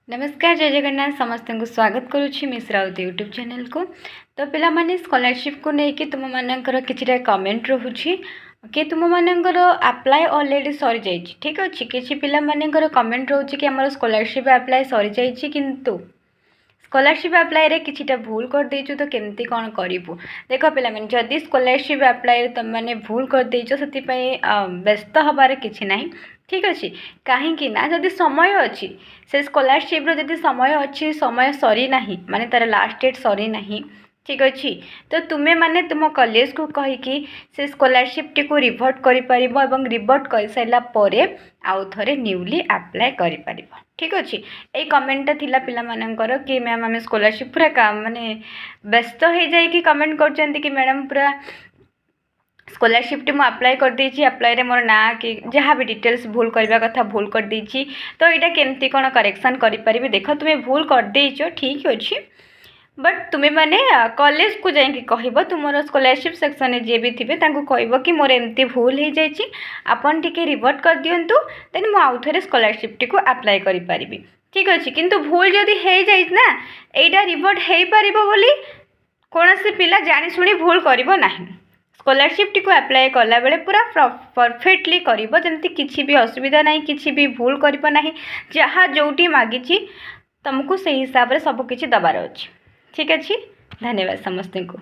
नमस्कार जय जगन्नाथ समस्त को स्वागत करुच्ची मिस राउत यूट्यूब चैनल को। तो पिला माने स्कॉलरशिप को लेकिन तुम मानकर किसी कमेंट रोचे कि तुम मानकर अप्लाई ऑलरेडी सरी जाइए। ठीक अच्छे किसी पिला मानकर कमेंट रोचे कि आम स्कॉलरशिप अप्लाई सरी जाइए किंतु स्कॉलरशिप अप्लाई रे किछिटा भूल कर देइछु तो केमती कौन करिवु। देख पिला माने जदि स्कॉलरशिप अप्लाई तुम माने भूल कर देइछु सेति पई व्यस्त हबार किछि नाही। ठीक अच्छे कहीं ना जदि समय अच्छी से स्कॉलरशिप रो जदि समय अच्छी समय सरी नाही माने तार लास्ट डेट सरी नाही। ठीक अच्छे तो तुम्हें माने तुम कॉलेज को कहीकि से स्कॉलरशिप टी को रिवर्ट करि परिबो एवं रिवर्ट कर साइला परे आउ थरे न्यूली अप्लाई करि परिबो। ठीक अच्छे ये कमेंटा थिला पिला मानकर कि मैम आम स्कॉलरशिप पूरा माने व्यस्त हो जाए कि कमेंट कर कि मैडम पूरा स्कॉलरशिप टी मुझे अप्लाई कर देछि अप्लाई रे मोर ना कि जहाँ भी डिटेल्स भूल करबा कथा भूल कर देछि तो यहाँ केमती कौन करेक्शन करि परिबे। देख तुम्हें भूल कर देइछो ठीक अच्छे बट तुम्हें माने कॉलेज को जाइए कहब तुम स्कॉलरशिप सेक्शन जी भी थे कहब कि मोर एमती भूल हो जाइए आपन टिके रिवर्ट कर दिंतु देन मुझे आउ थे स्कॉलरशिप टी को अप्लाई करि परिबी। ठीक अच्छे किंतु भूल जदि हो जाए ना यहाँ रिवर्ट हो पार बोली कौन से पिला जानी शुणी भूल करिवो नाही। स्कॉलरशिप टी को अप्लाई कला बेले पूरा परफेक्टली करिवो जेमती किछि भी असुविधा नहीं किछि भी भूल करिवो नाही। जहाँ जोटी मागिछि तुमको से हिसाब से सब किछि दबार अछि। ठीक अच्छे धन्यवाद समस्त को।